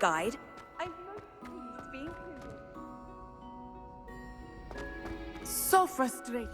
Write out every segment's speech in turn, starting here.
guide. I'm most pleased to be included. So frustrating.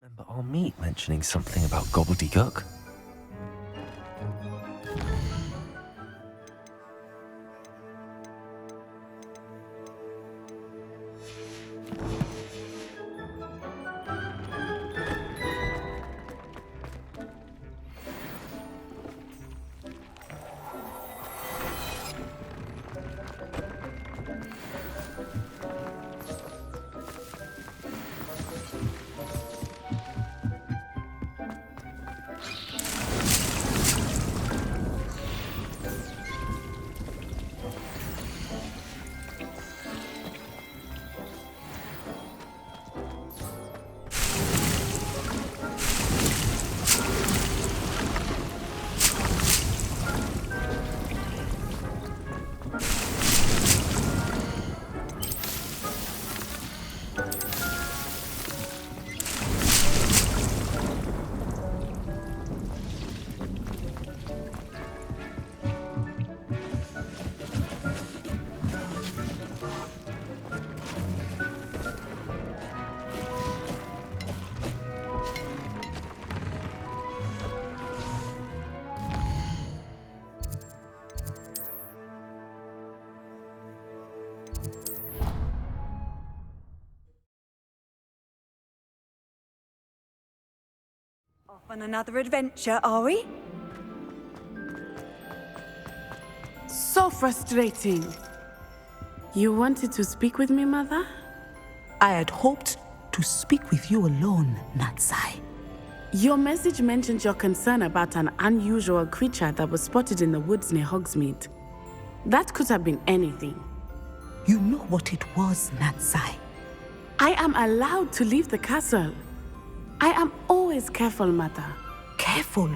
Remember our meet mentioning something about gobbledygook? Off on another adventure, are we? So frustrating. You wanted to speak with me, Mother? I had hoped to speak with you alone, Natsai. Your message mentioned your concern about an unusual creature that was spotted in the woods near Hogsmeade. That could have been anything. You know what it was, Natsai. I am allowed to leave the castle. I am always careful, Mother. Careful.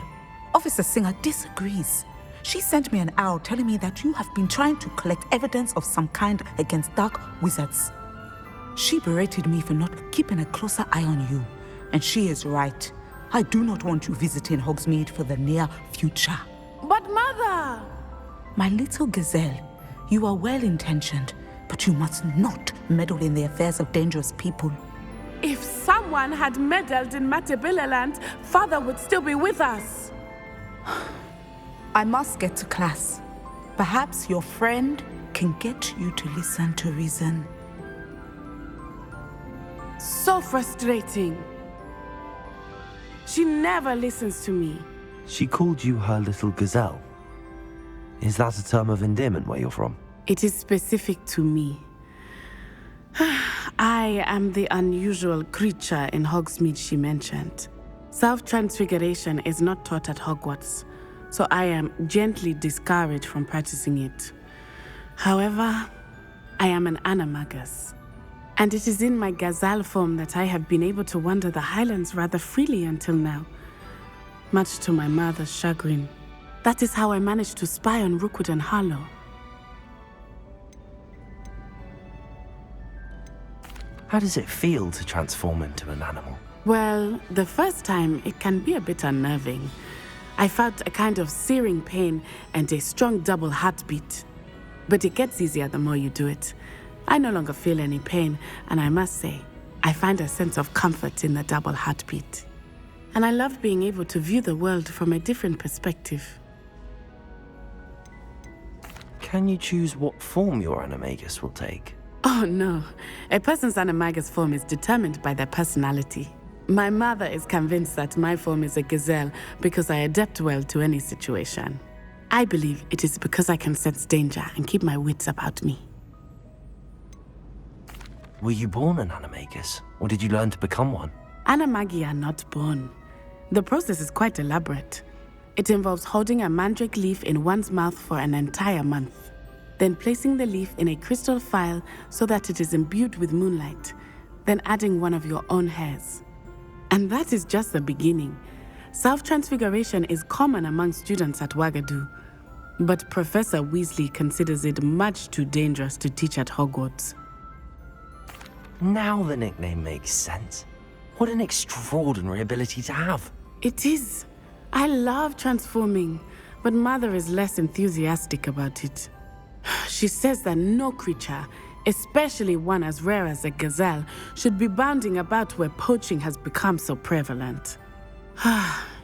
Officer Singer disagrees. She sent me an owl telling me that you have been trying to collect evidence of some kind against dark wizards. She berated me for not keeping a closer eye on you. And she is right. I do not want you visiting Hogsmeade for the near future. But Mother! My little gazelle, you are well-intentioned, but you must not meddle in the affairs of dangerous people. If someone had meddled in Matabeleland, Father would still be with us. I must get to class. Perhaps your friend can get you to listen to reason. So frustrating. She never listens to me. She called you her little gazelle. Is that a term of endearment where you're from? It is specific to me. I am the unusual creature in Hogsmeade she mentioned. Self-transfiguration is not taught at Hogwarts, so I am gently discouraged from practicing it. However, I am an animagus, and it is in my gazelle form that I have been able to wander the Highlands rather freely until now, much to my mother's chagrin. That is how I managed to spy on Rookwood and Harlow. How does it feel to transform into an animal? Well, the first time, it can be a bit unnerving. I felt a kind of searing pain and a strong double heartbeat. But it gets easier the more you do it. I no longer feel any pain, and I must say, I find a sense of comfort in the double heartbeat. And I love being able to view the world from a different perspective. Can you choose what form your animagus will take? Oh no, a person's animagus form is determined by their personality. My mother is convinced that my form is a gazelle because I adapt well to any situation. I believe it is because I can sense danger and keep my wits about me. Were you born an animagus, or did you learn to become one? Animagi are not born. The process is quite elaborate. It involves holding a mandrake leaf in one's mouth for an entire month, then placing the leaf in a crystal phial so that it is imbued with moonlight, then adding one of your own hairs. And that is just the beginning. Self-transfiguration is common among students at Wagadu, but Professor Weasley considers it much too dangerous to teach at Hogwarts. Now the nickname makes sense. What an extraordinary ability to have. It is. I love transforming, but Mother is less enthusiastic about it. She says that no creature, especially one as rare as a gazelle, should be bounding about where poaching has become so prevalent.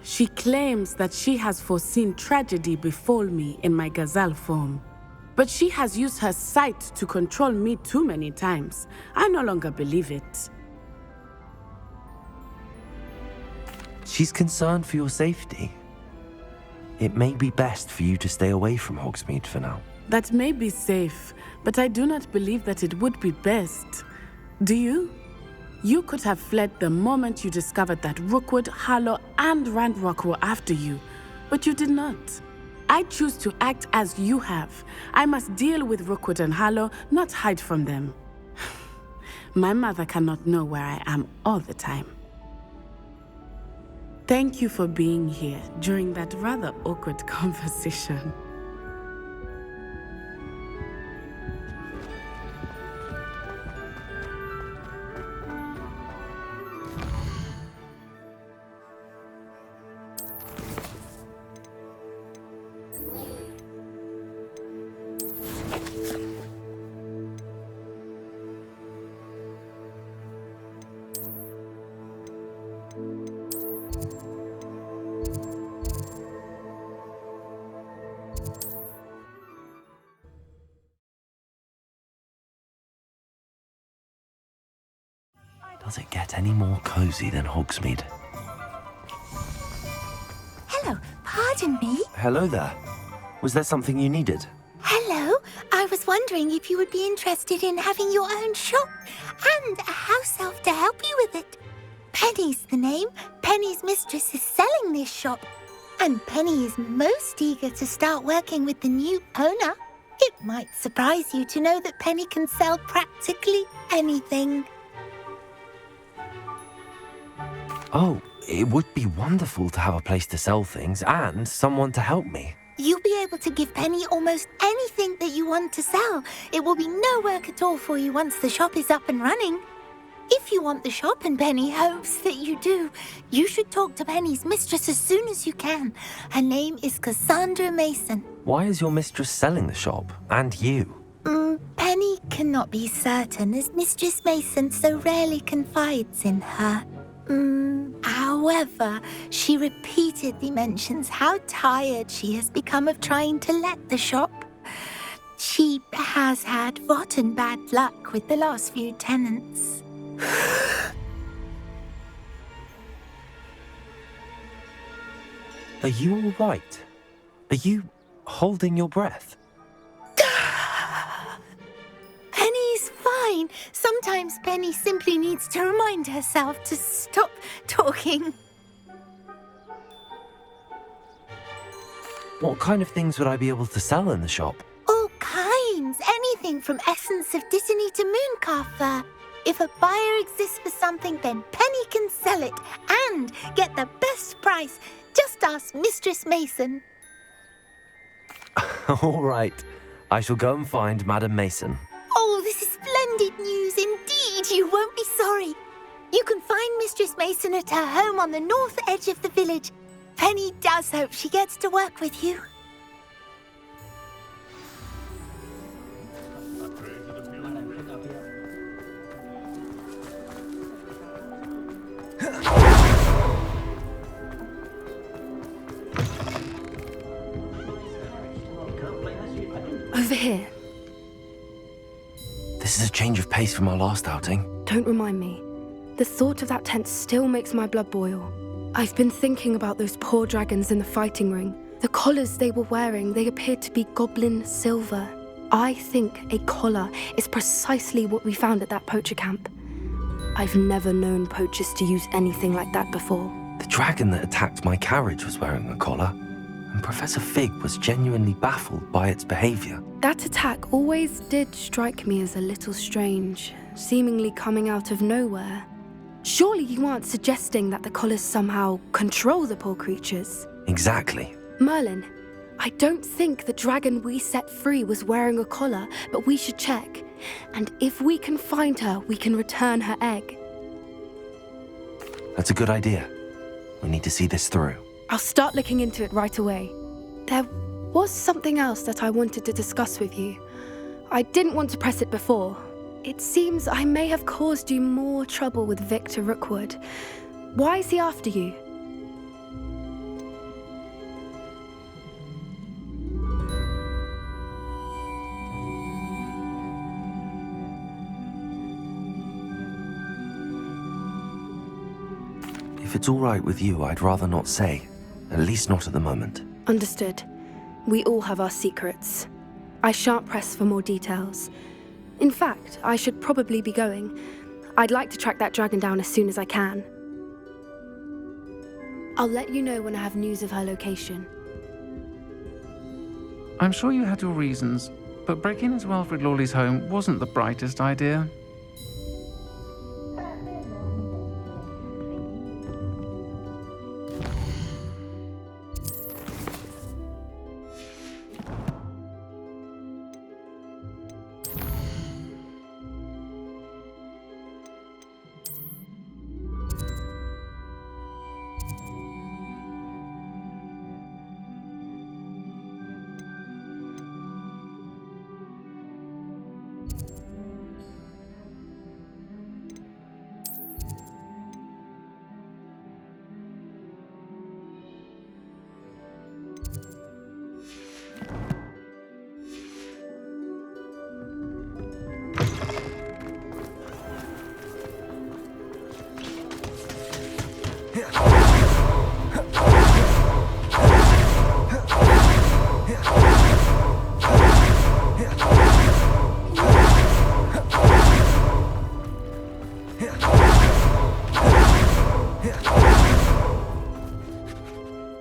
She claims that she has foreseen tragedy befall me in my gazelle form. But she has used her sight to control me too many times. I no longer believe it. She's concerned for your safety. It may be best for you to stay away from Hogsmeade for now. That may be safe, but I do not believe that it would be best. Do you? You could have fled the moment you discovered that Rookwood, Harlow, and Ranrock were after you, but you did not. I choose to act as you have. I must deal with Rookwood and Harlow, not hide from them. My mother cannot know where I am all the time. Thank you for being here during that rather awkward conversation. Does it get any more cozy than Hogsmeade? Hello, pardon me. Hello there. Was there something you needed? Hello, I was wondering if you would be interested in having your own shop and a house elf to help you with it. Penny's the name. Penny's mistress is selling this shop, and Penny is most eager to start working with the new owner. It might surprise you to know that Penny can sell practically anything. Oh, it would be wonderful to have a place to sell things and someone to help me. You'll be able to give Penny almost anything that you want to sell. It will be no work at all for you once the shop is up and running. If you want the shop, and Penny hopes that you do, you should talk to Penny's mistress as soon as you can. Her name is Cassandra Mason. Why is your mistress selling the shop? And you? Penny cannot be certain, as Mistress Mason so rarely confides in her. However, she repeatedly mentions how tired she has become of trying to let the shop. She has had rotten bad luck with the last few tenants. Are you all right? Are you holding your breath? Penny's fine. Sometimes Penny simply needs to remind herself to stop talking. What kind of things would I be able to sell in the shop? All kinds. Anything from essence of Dittany to Mooncalf fur. If a buyer exists for something, then Penny can sell it and get the best price. Just ask Mistress Mason. All right. I shall go and find Madam Mason. Oh, this is splendid news indeed. You won't be sorry. You can find Mistress Mason at her home on the north edge of the village. Penny does hope she gets to work with you. Over here. This is a change of pace from our last outing. Don't remind me. The thought of that tent still makes my blood boil. I've been thinking about those poor dragons in the fighting ring. The collars they were wearing, they appeared to be goblin silver. I think a collar is precisely what we found at that poacher camp. I've never known poachers to use anything like that before. The dragon that attacked my carriage was wearing a collar, and Professor Fig was genuinely baffled by its behavior. That attack always did strike me as a little strange, seemingly coming out of nowhere. Surely you aren't suggesting that the collars somehow control the poor creatures? Exactly. Merlin, I don't think the dragon we set free was wearing a collar, but we should check. And if we can find her, we can return her egg. That's a good idea. We need to see this through. I'll start looking into it right away. There was something else that I wanted to discuss with you. I didn't want to press it before. It seems I may have caused you more trouble with Victor Rookwood. Why is he after you? If it's all right with you, I'd rather not say. At least not at the moment. Understood. We all have our secrets. I shan't press for more details. In fact, I should probably be going. I'd like to track that dragon down as soon as I can. I'll let you know when I have news of her location. I'm sure you had your reasons, but breaking into Wilfred Lawley's home wasn't the brightest idea.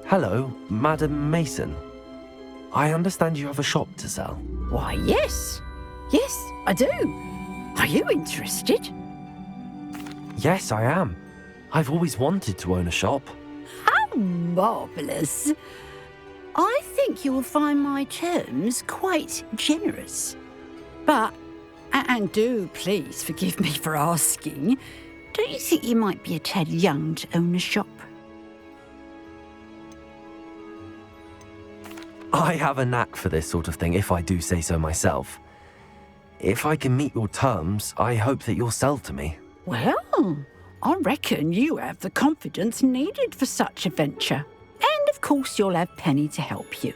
Hello, Madam Mason. I understand you have a shop to sell. Why, yes. Yes, I do. Are you interested? Yes, I am. I've always wanted to own a shop. How marvellous. I think you will find my terms quite generous. But, and do please forgive me for asking, don't you think you might be a tad young to own a shop? I have a knack for this sort of thing, if I do say so myself. If I can meet your terms, I hope that you'll sell to me. Well, I reckon you have the confidence needed for such a venture. And of course you'll have Penny to help you.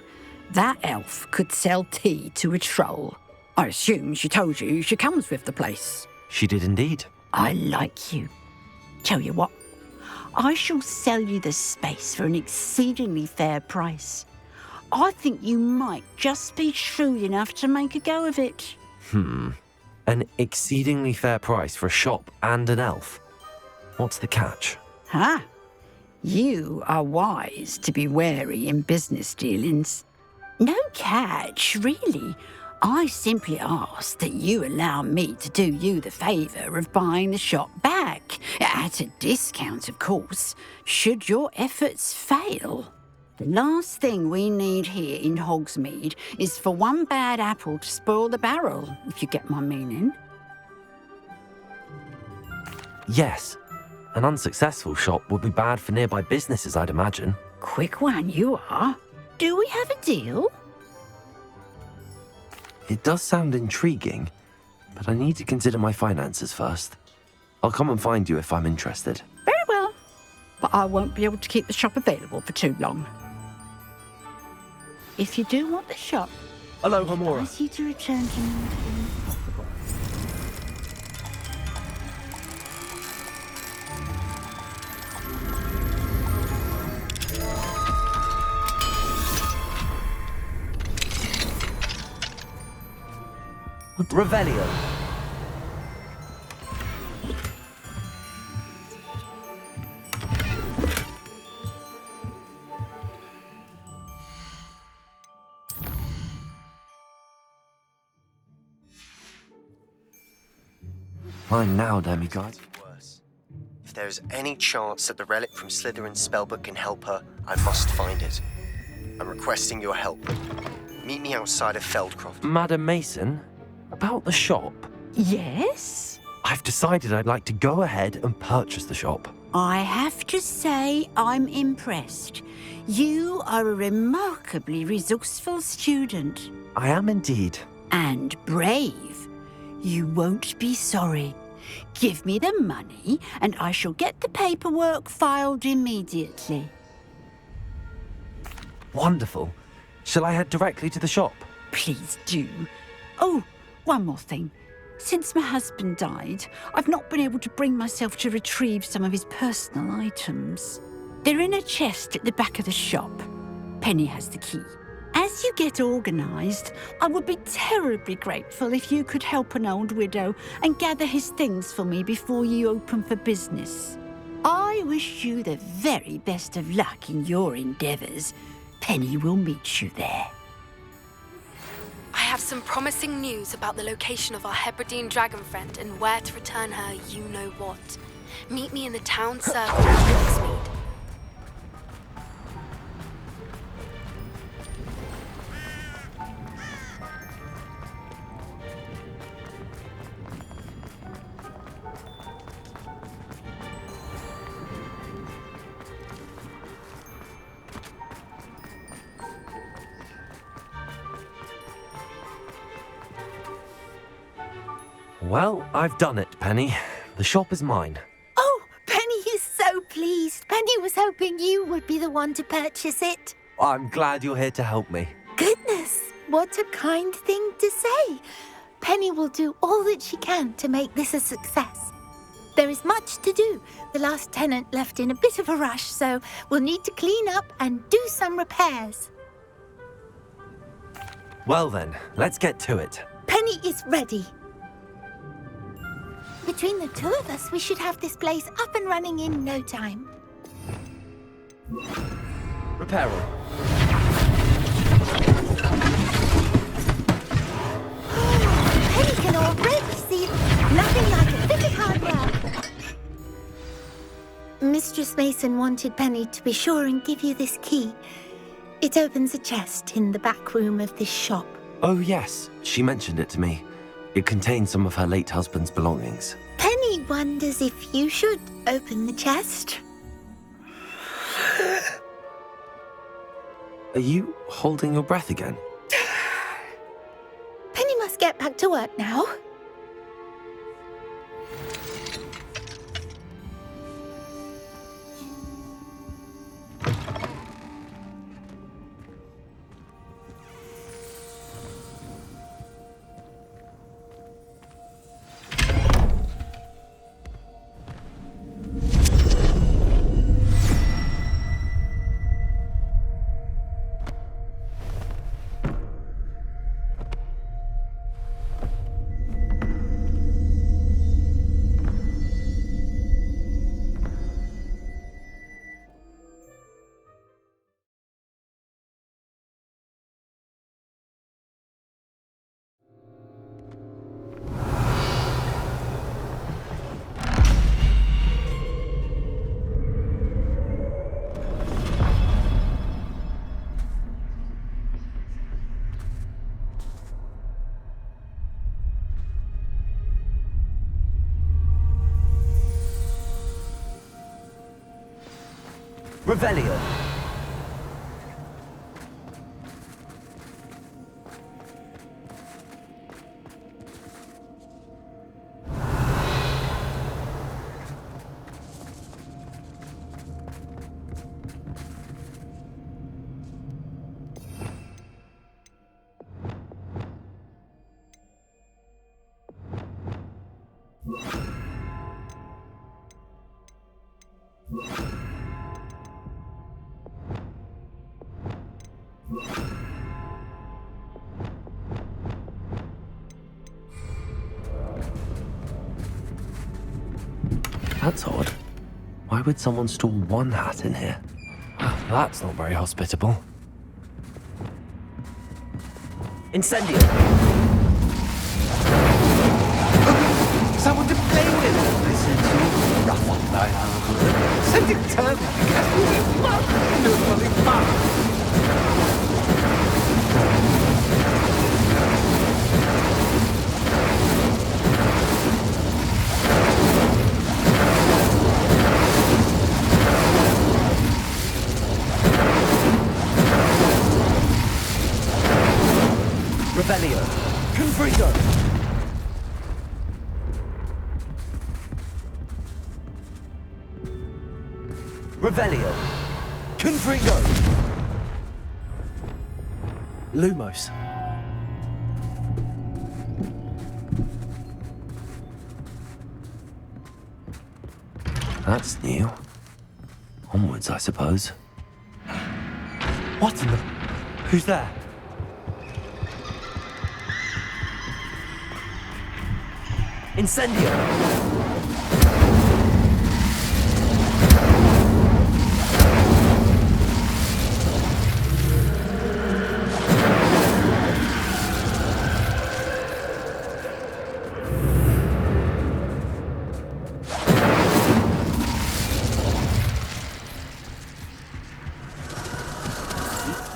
That elf could sell tea to a troll. I assume she told you she comes with the place. She did indeed. I like you. Tell you what, I shall sell you the space for an exceedingly fair price. I think you might just be shrewd enough to make a go of it. An exceedingly fair price for a shop and an elf. What's the catch? Huh? You are wise to be wary in business dealings. No catch, really. I simply ask that you allow me to do you the favour of buying the shop back, at a discount, of course, should your efforts fail. The last thing we need here in Hogsmeade is for one bad apple to spoil the barrel, if you get my meaning. Yes. An unsuccessful shop would be bad for nearby businesses, I'd imagine. Quick one you are. Do we have a deal? It does sound intriguing, but I need to consider my finances first. I'll come and find you if I'm interested. Very well. But I won't be able to keep the shop available for too long. If you do want the shop, Hello, I Hamora. ask you to return to me as soon as possible. Revelio. Fine now, demigod. Worse. If there is any chance that the relic from Slytherin's spellbook can help her, I must find it. I'm requesting your help. Meet me outside of Feldcroft. Madam Mason, about the shop. Yes? I've decided I'd like to go ahead and purchase the shop. I have to say I'm impressed. You are a remarkably resourceful student. I am indeed. And brave. You won't be sorry. Give me the money, and I shall get the paperwork filed immediately. Wonderful. Shall I head directly to the shop? Please do. Oh, one more thing. Since my husband died, I've not been able to bring myself to retrieve some of his personal items. They're in a chest at the back of the shop. Penny has the key. As you get organised, I would be terribly grateful if you could help an old widow and gather his things for me before you open for business. I wish you the very best of luck in your endeavours. Penny will meet you there. I have some promising news about the location of our Hebridean dragon friend and where to return her you-know-what. Meet me in the town circle at Hogsmeade. Well, I've done it, Penny. The shop is mine. Oh, Penny is so pleased. Penny was hoping you would be the one to purchase it. I'm glad you're here to help me. Goodness, what a kind thing to say. Penny will do all that she can to make this a success. There is much to do. The last tenant left in a bit of a rush, so we'll need to clean up and do some repairs. Well then, let's get to it. Penny is ready. Between the two of us, we should have this place up and running in no time. Reparo. Penny can already see nothing like a bit of hard work. Mistress Mason wanted Penny to be sure and give you this key. It opens a chest in the back room of this shop. Oh yes, she mentioned it to me. It contains some of her late husband's belongings. Penny wonders if you should open the chest. Are you holding your breath again? Penny must get back to work now. Revelio. That's odd. Why would someone store one hat in here? Well, that's not very hospitable. Incendio! Someone to play with! I said you rough on thy arm. So determined to get through the mud into a bloody fun. Revelio! Confringo! Revelio! Confringo! Lumos. That's new. Onwards, I suppose. What in the... Who's there? Incendio!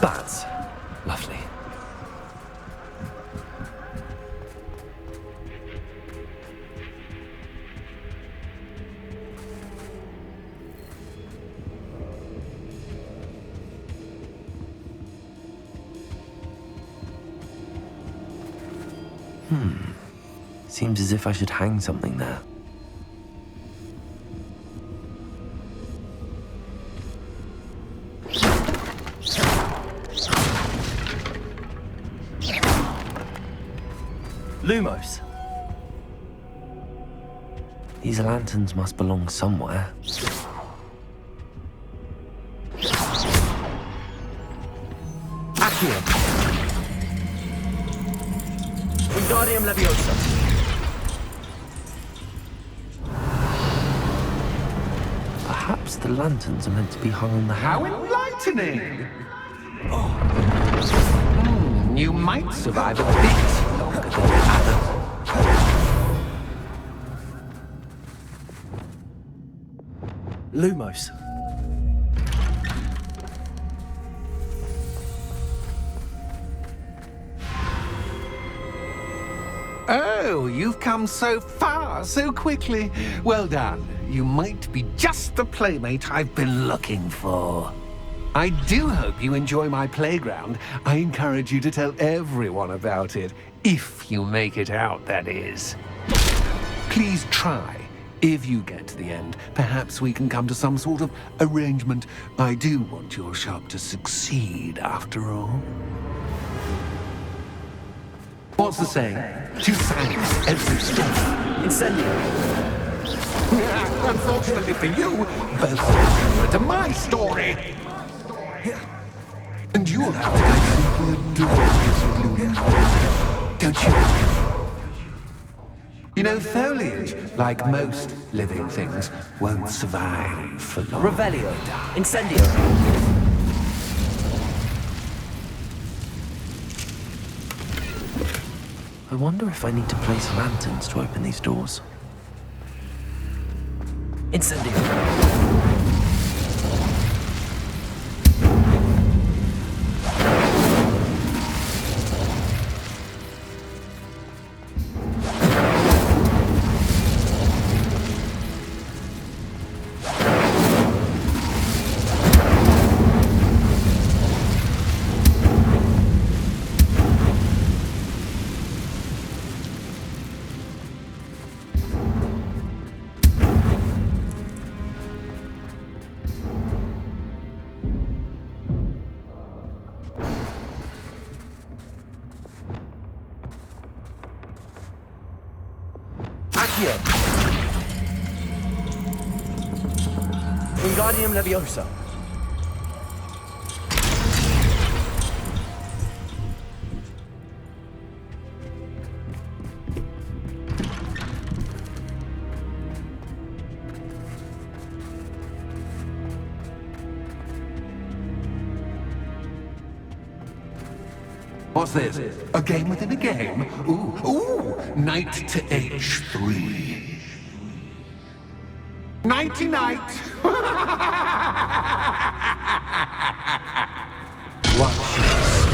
Bats. Lovely. Seems as if I should hang something there. Lumos. These lanterns must belong somewhere. Accio. Wingardium Leviosa. Perhaps the lanterns are meant to be hung on the How house. enlightening! You might survive a bit longer than the others. Lumos. Oh, you've come so far, so quickly. Well done. You might be just the playmate I've been looking for. I do hope you enjoy my playground. I encourage you to tell everyone about it. If you make it out, that is. Please try. If you get to the end, perhaps we can come to some sort of arrangement. I do want your shop to succeed, after all. What's the saying? Two sides, every story. Incendio. Unfortunately for you, both are to my story. And you'll have to go through the doors, don't you? You know, foliage, like most living things, won't survive for long. Revelio. Incendio. I wonder if I need to place lanterns to open these doors. Incendio. Accio. Wingardium Leviosa. What's this? A game within a game? Ooh, knight to h3. Nighty-night! Watch this.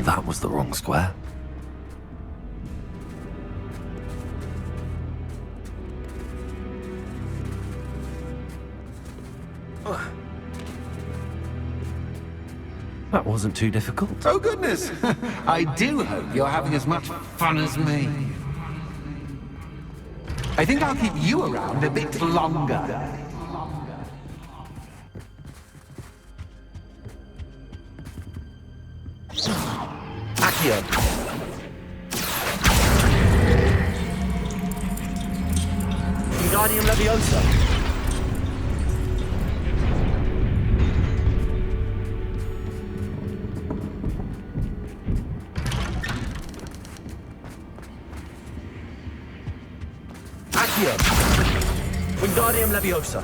That was the wrong square. That wasn't too difficult. Oh, goodness! I do hope you're having as much fun as me. I think I'll keep you around a bit longer. Accio! Wingardium Leviosa! Accio! Wingardium Leviosa!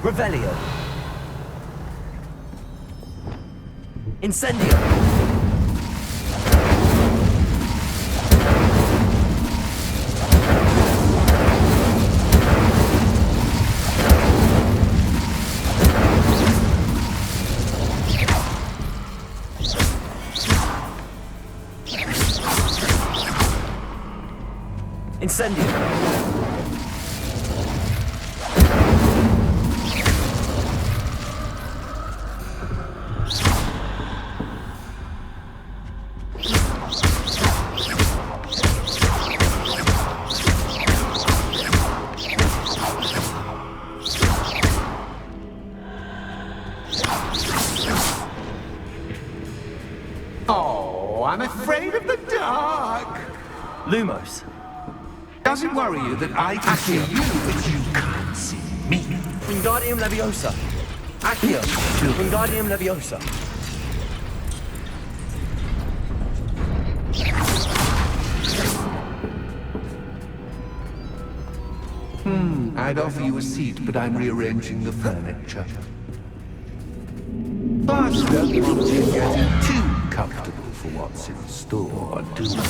Revelio. Incendio. Incendio. Oh, I'm afraid of the dark. Lumos. Does it worry you that I can see you, but you can't see me? Wingardium Leviosa. Accio. Wingardium Leviosa. I'd offer you a seat, but I'm rearranging the furniture. But don't want you getting too comfortable for what's in store, do you?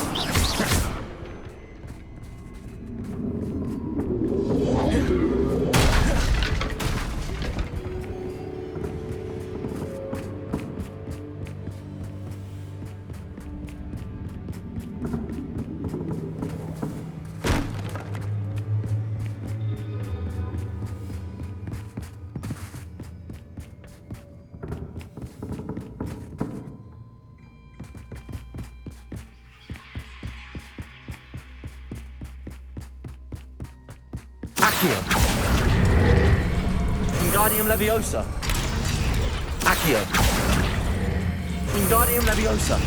Accio. Wingardium Leviosa. Accio. Wingardium Leviosa.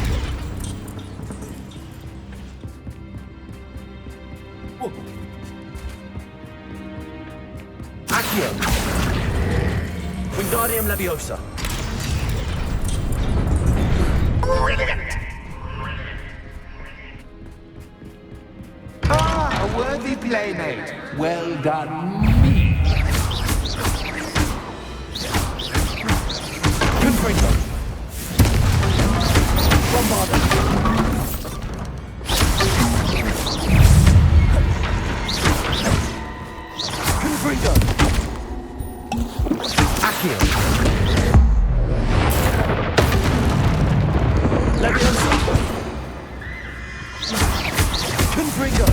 Accio. Wingardium Leviosa. Ah, a worthy playmate. Well done, me. Confringo. Bombarda. Confringo. Accio. Leviosa. Confringo.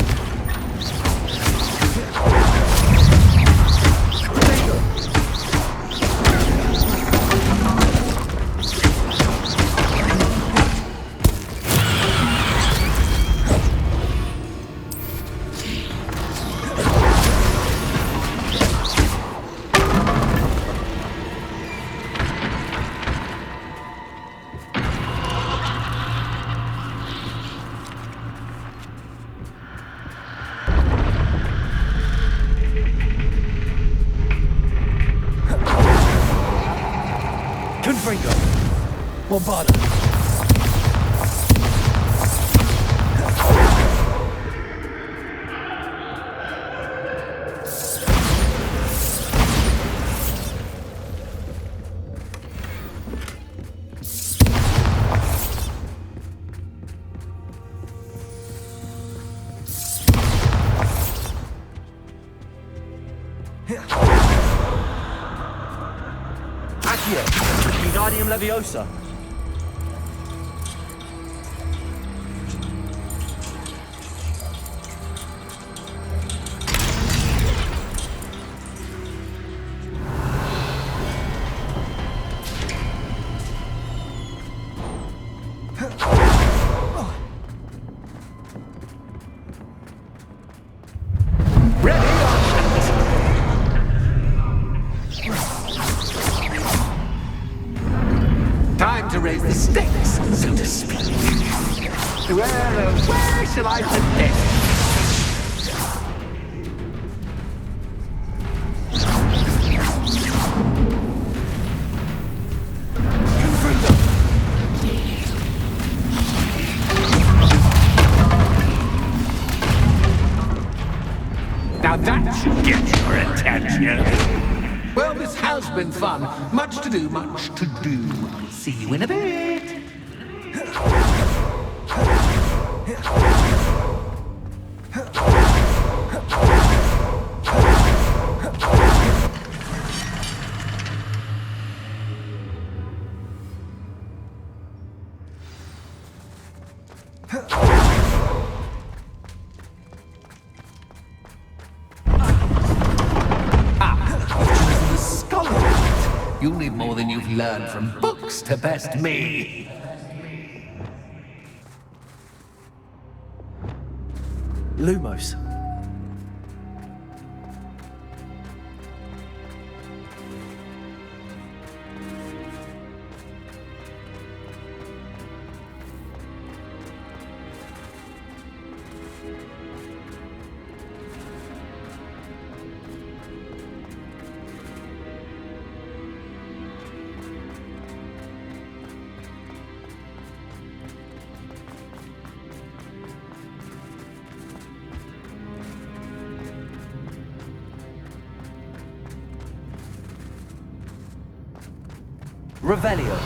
Confringo. Bombarded. Accio, Wingardium Leviosa. Time to raise the stakes, so to speak. Where shall I put this? Now that should get your attention. Well, this has been fun. Much to do, much to do. See you in a bit. You'll need more than you've learned from books to best me. Lumos. Revelio.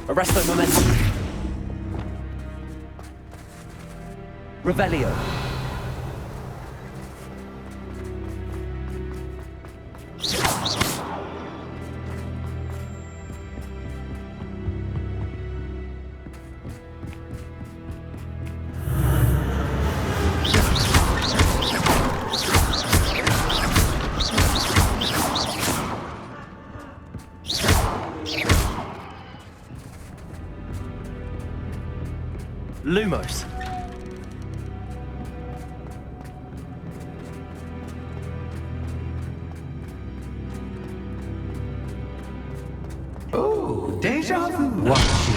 Arresto Momentum. Revelio. Lumos. Oh, deja vu. Watch it.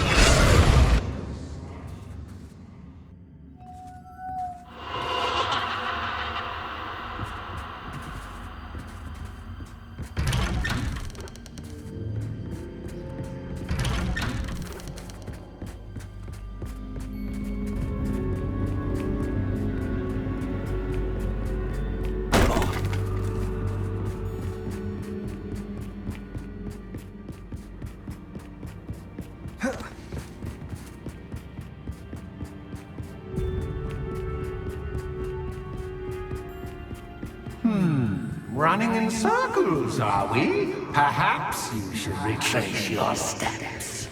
Running in circles, are we? Perhaps you should retrace your steps.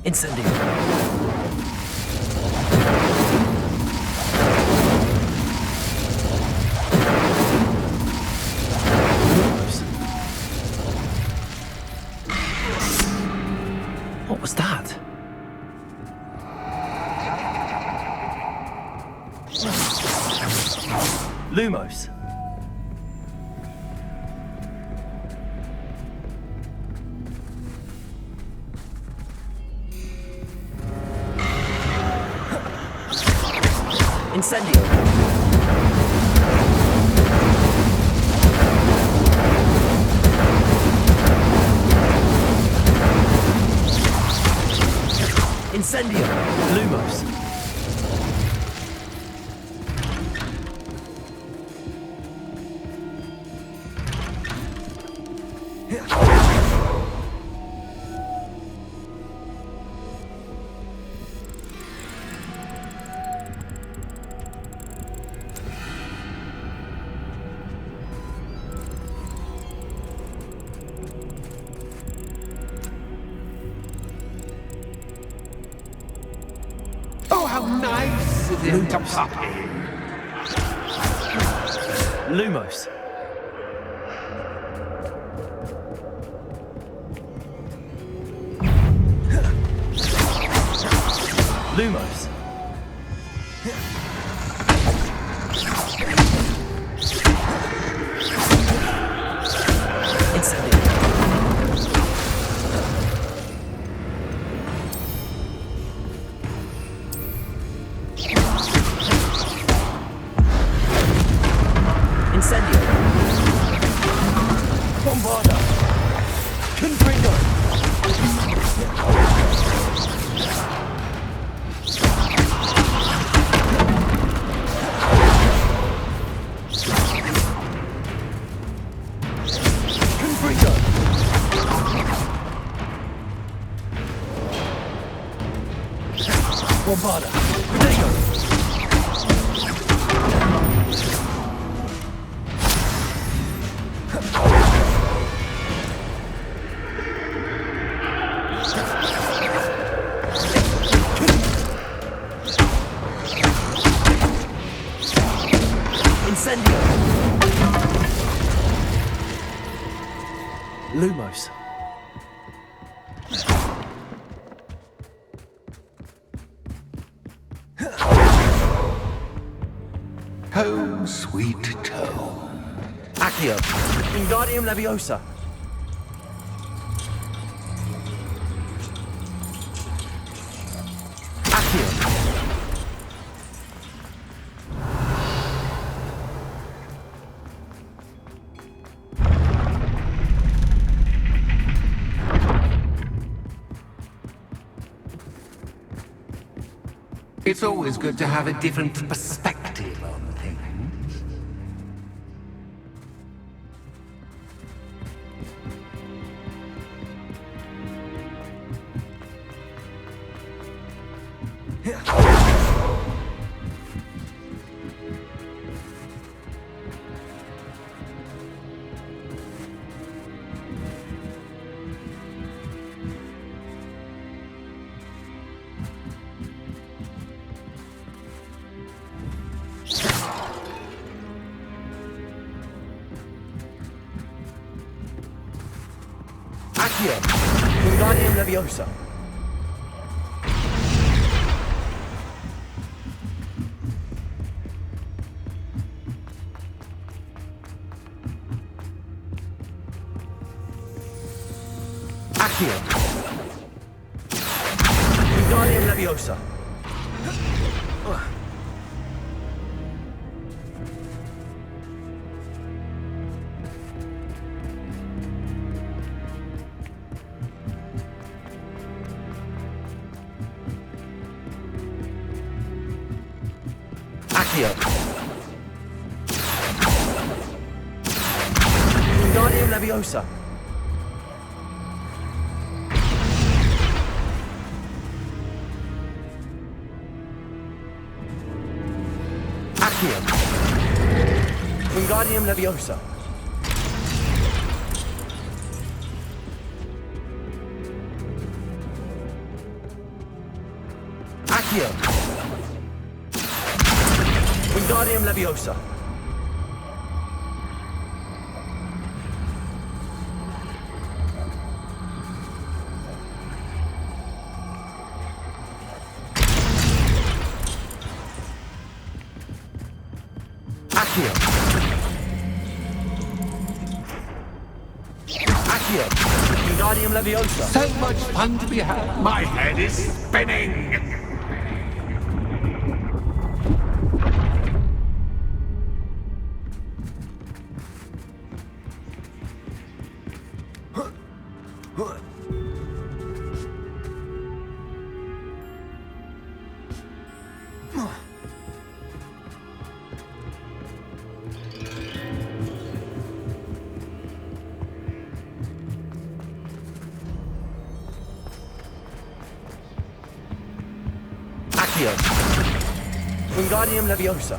Incendio. What was that? Lumos. Incendio. Incendio. Lumos. Oh, how nice it is to pop in. Lumos. Lumos. Incendio. Incendio. Bombarda. Confringo. Confringo. Bombarda. Protego. Incendio. Lumos. Home sweet home. Accio. Wingardium Leviosa. Accio. It's always good to have a different perspective on things. Accio. Wingardium Leviosa. Accio. Wingardium Leviosa. Accio. Wingardium Leviosa. Accio. Wingardium Leviosa. Accio. Wingardium Leviosa. Accio. Leviosa. So much fun to be had. My head is spinning. Accio. Wingardium Leviosa.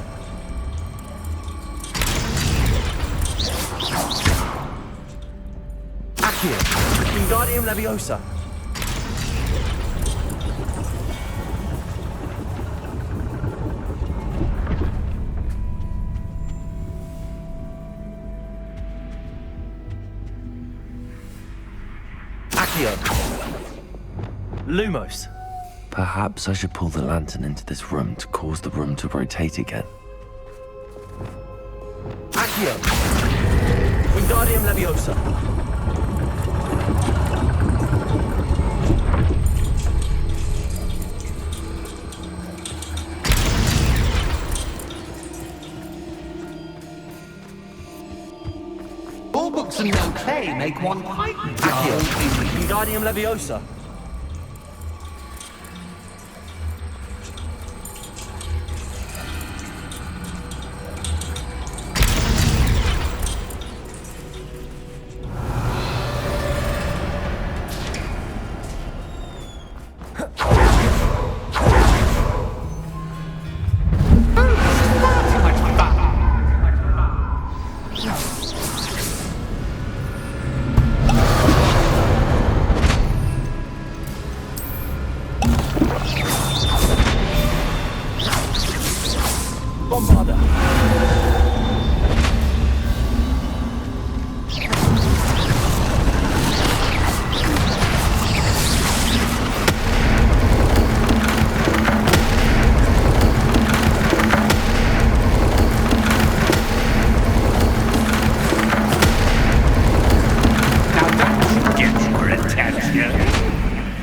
Accio. Wingardium Leviosa. Accio. Lumos. Perhaps I should pull the lantern into this room to cause the room to rotate again. Accio. Wingardium Leviosa. All books and no clay make one quite Accio. Wingardium Leviosa. Bombarda.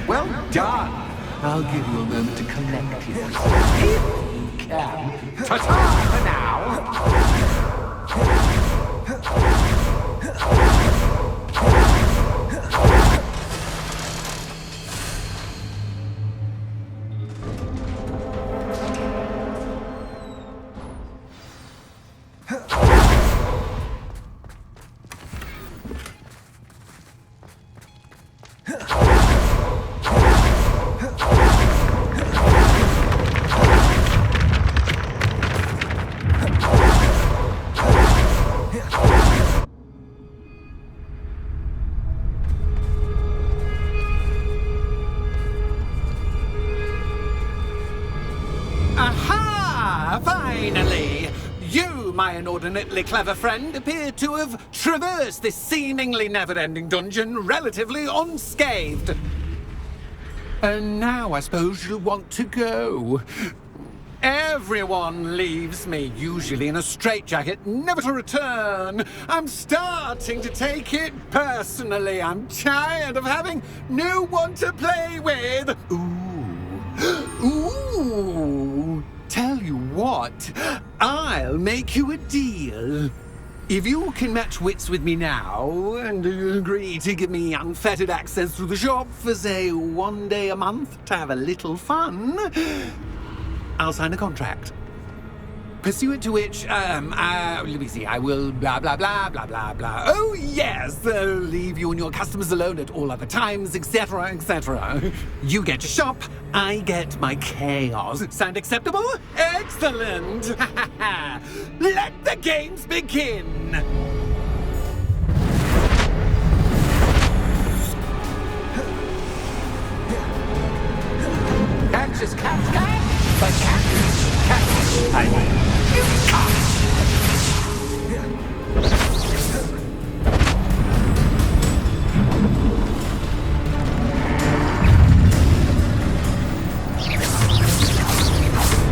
Well done. I'll give you a moment to collect yourself. If you can. Ta-ta for now. Aha! Finally! You, my inordinately clever friend, appear to have traversed this seemingly never-ending dungeon relatively unscathed. And now I suppose you'll want to go. Everyone leaves me, usually in a straitjacket, never to return. I'm starting to take it personally. I'm tired of having no one to play with. Ooh. Tell you what, I'll make you a deal. If you can match wits with me now and agree to give me unfettered access to the shop for, say, 1 day a month to have a little fun, I'll sign a contract. Pursuant to which, let me see, I will blah, blah, blah, blah, blah, blah. Oh, yes, leave you and your customers alone at all other times, etc., etc. You get your shop, I get my chaos. Sound acceptable? Excellent! Let the games begin! Catch is catch, but catch, I mean,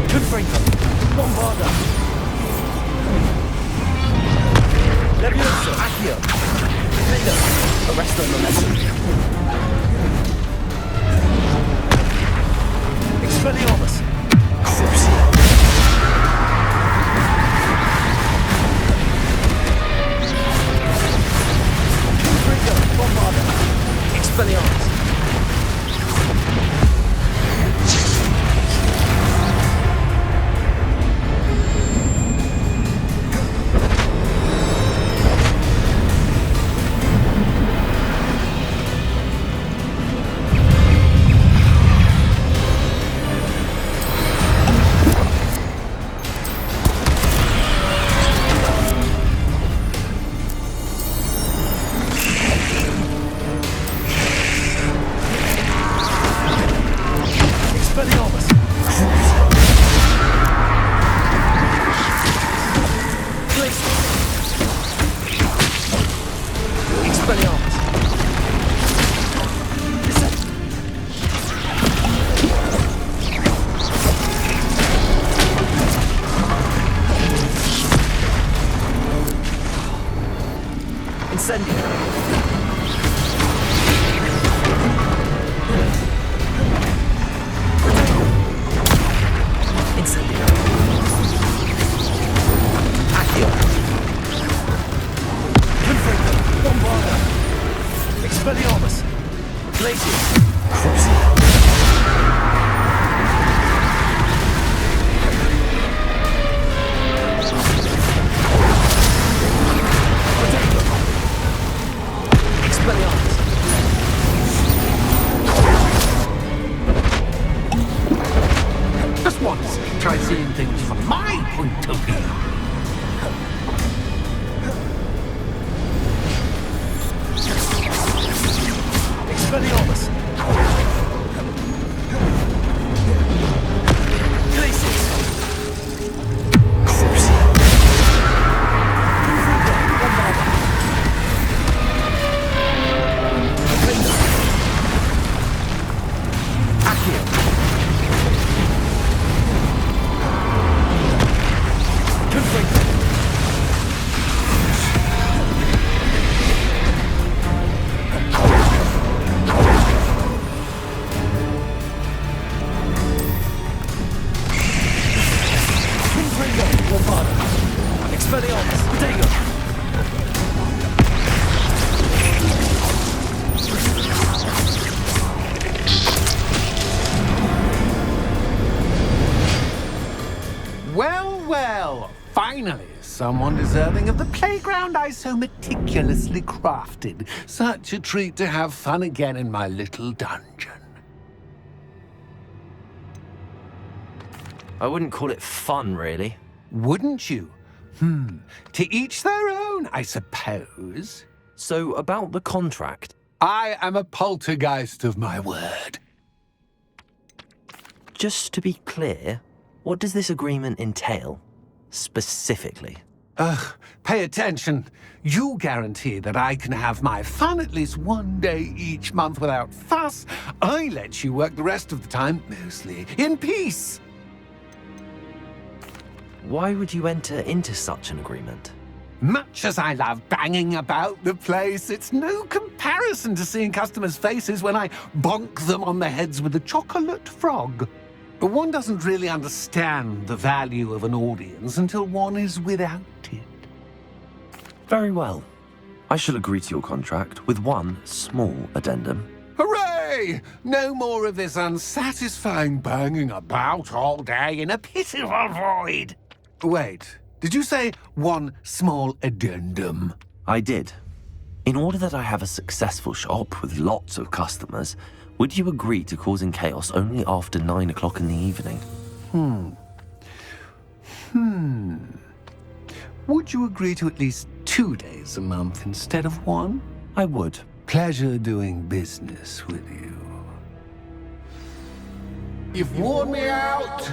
Confringo. Bombarda. Leviosa. Accio. Defender. Arresto Momentum. Just once, try seeing things from my point of view. Expelliarmus! Well, finally, someone deserving of the playground I so meticulously crafted. Such a treat to have fun again in my little dungeon. I wouldn't call it fun, really. Wouldn't you? To each their own, I suppose. So, about the contract. I am a poltergeist of my word. Just to be clear, what does this agreement entail? Specifically. Pay attention. You guarantee that I can have my fun at least one day each month without fuss. I let you work the rest of the time, mostly in peace. Why would you enter into such an agreement? Much as I love banging about the place, it's no comparison to seeing customers' faces when I bonk them on the heads with a chocolate frog. One doesn't really understand the value of an audience until one is without it. Very well. I shall agree to your contract with one small addendum. Hooray! No more of this unsatisfying banging about all day in a pitiful void. Wait, did you say one small addendum? I did. In order that I have a successful shop with lots of customers, would you agree to causing chaos only after 9 o'clock in the evening? Would you agree to at least 2 days a month instead of one? I would. Pleasure doing business with you. You've worn me out.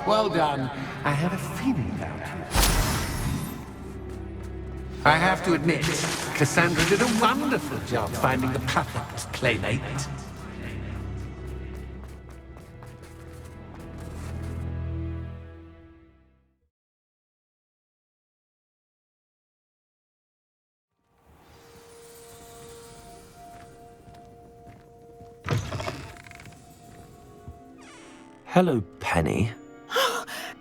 Well done. I have a feeling about you. I have to admit, Cassandra did a wonderful job finding the perfect playmate. Hello, Penny.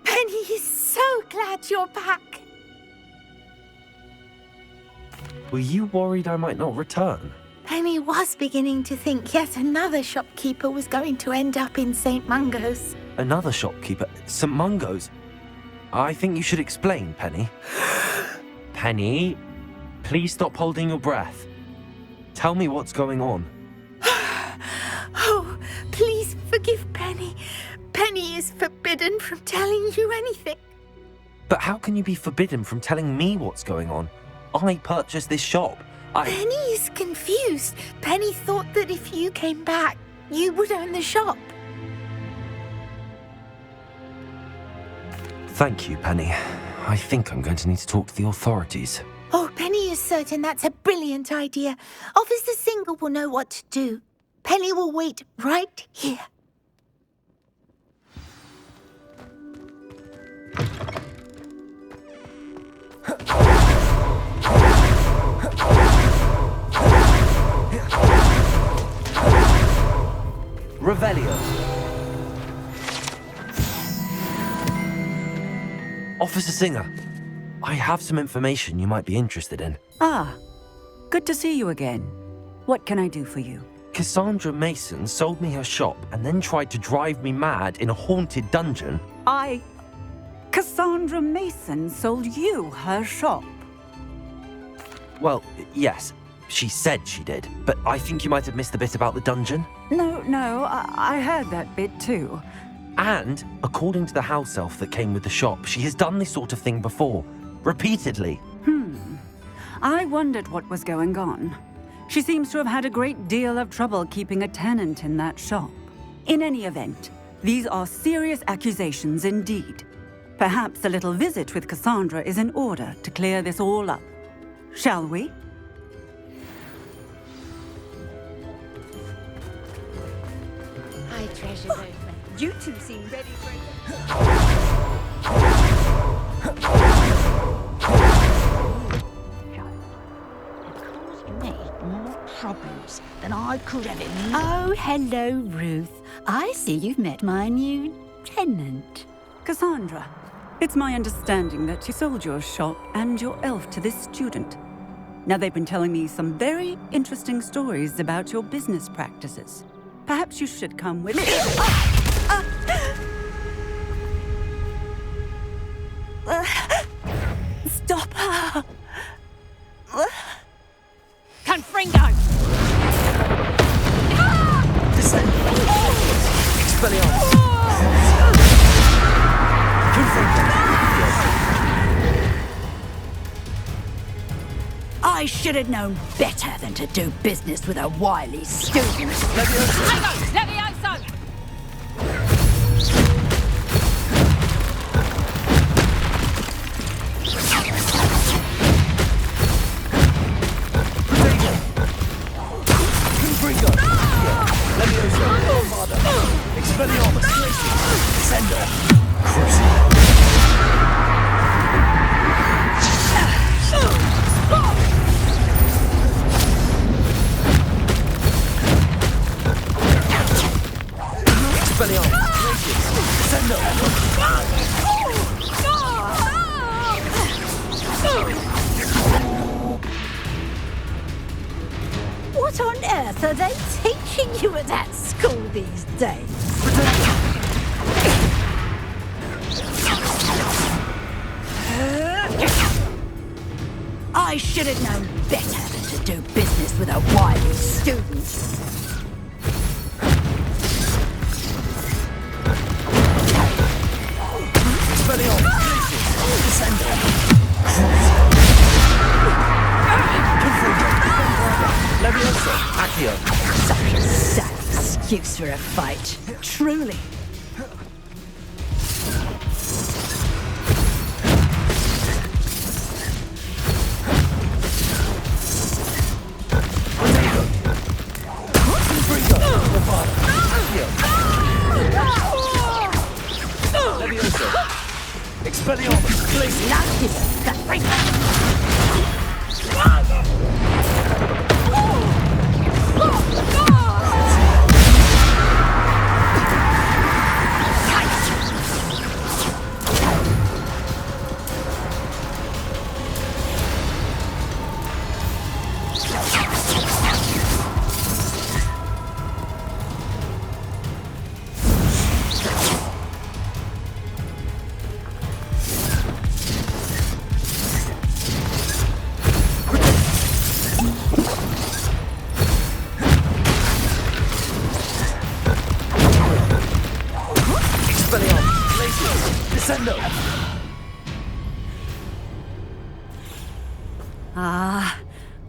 Penny is so glad you're back. Were you worried I might not return? Penny was beginning to think yet another shopkeeper was going to end up in St. Mungo's. Another shopkeeper? St. Mungo's? I think you should explain, Penny. Penny, please stop holding your breath. Tell me what's going on. Oh, please forgive Penny. Penny is forbidden from telling you anything. But how can you be forbidden from telling me what's going on? I purchased this shop. Penny is confused. Penny thought that if you came back, you would own the shop. Thank you, Penny. I think I'm going to need to talk to the authorities. Oh, Penny is certain that's a brilliant idea. Officer Single will know what to do. Penny will wait right here. Revelio. Officer Singer, I have some information you might be interested in. Ah, good to see you again. What can I do for you? Cassandra Mason sold me her shop and then tried to drive me mad in a haunted dungeon. Cassandra Mason sold you her shop. Well, yes, she said she did, but I think you might have missed the bit about the dungeon. No, I heard that bit too. And, according to the house elf that came with the shop, she has done this sort of thing before. Repeatedly. I wondered what was going on. She seems to have had a great deal of trouble keeping a tenant in that shop. In any event, these are serious accusations indeed. Perhaps a little visit with Cassandra is in order to clear this all up. Shall we? I treasure those friends. You two seem ready for it. Me more troubles than I could have imagined. Oh, hello, Ruth. I see you've met my new tenant. Cassandra, it's my understanding that you sold your shop and your elf to this student. Now, they've been telling me some very interesting stories about your business practices. Perhaps you should come with me. Stop her! Confringo! Descend! Expelliarmus! I should have known better than to do business with a wily student. Levioso! Confringo! Levioso! Armada! Expelliarmus! Descendo! What on earth are they teaching you at that school these days? I should have known better than to do business with a wily student. Levioso! Accio! Such a sad excuse for a fight. Truly. Levioso! Expelliarmus! Glacius! Not even the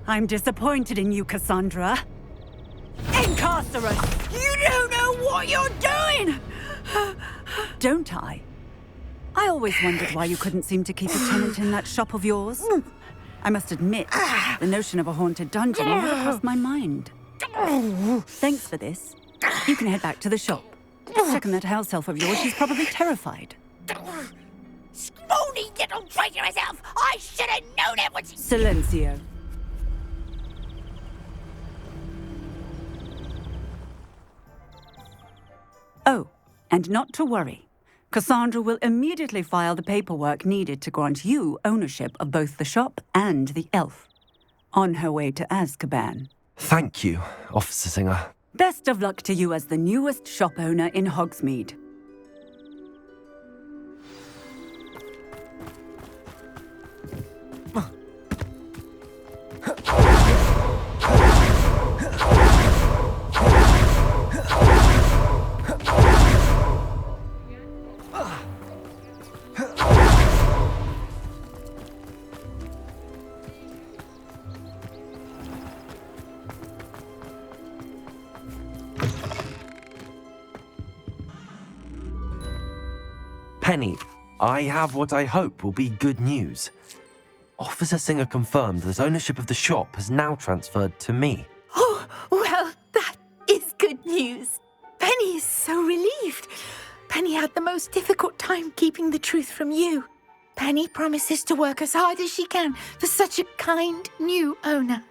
I'm disappointed in you, Cassandra. Incarcerate! You don't know what you're doing! Don't I? I always wondered why you couldn't seem to keep a tenant in that shop of yours. I must admit, the notion of a haunted dungeon never crossed my mind. Thanks for this. You can head back to the shop. Check on that house elf of yours. She's probably terrified. Scrawny little traitor herself! I should have known it was... Silencio. Oh, and not to worry. Cassandra will immediately file the paperwork needed to grant you ownership of both the shop and the elf. On her way to Azkaban. Thank you, Officer Singer. Best of luck to you as the newest shop owner in Hogsmeade. Penny, I have what I hope will be good news. Officer Singer confirmed that ownership of the shop has now transferred to me. Oh, well, that is good news. Penny is so relieved. Penny had the most difficult time keeping the truth from you. Penny promises to work as hard as she can for such a kind new owner.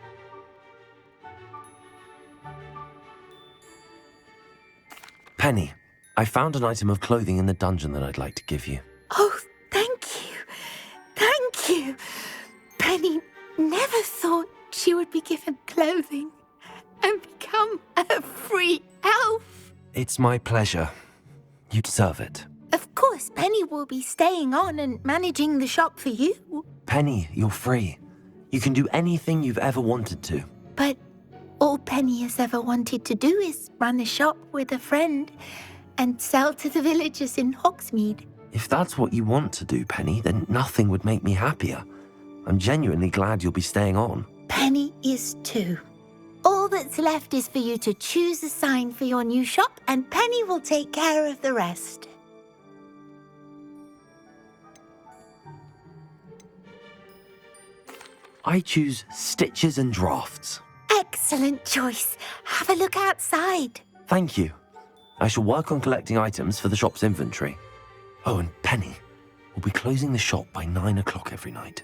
Penny, I found an item of clothing in the dungeon that I'd like to give you. Oh, thank you. Thank you. Penny never thought she would be given clothing and become a free elf. It's my pleasure. You deserve it. Of course, Penny will be staying on and managing the shop for you. Penny, you're free. You can do anything you've ever wanted to. But all Penny has ever wanted to do is run a shop with a friend and sell to the villagers in Hogsmeade. If that's what you want to do, Penny, then nothing would make me happier. I'm genuinely glad you'll be staying on. Penny is too. All that's left is for you to choose a sign for your new shop, and Penny will take care of the rest. I choose stitches and drafts. Excellent choice. Have a look outside. Thank you. I shall work on collecting items for the shop's inventory. Oh, and Penny, we'll be closing the shop by 9 o'clock every night.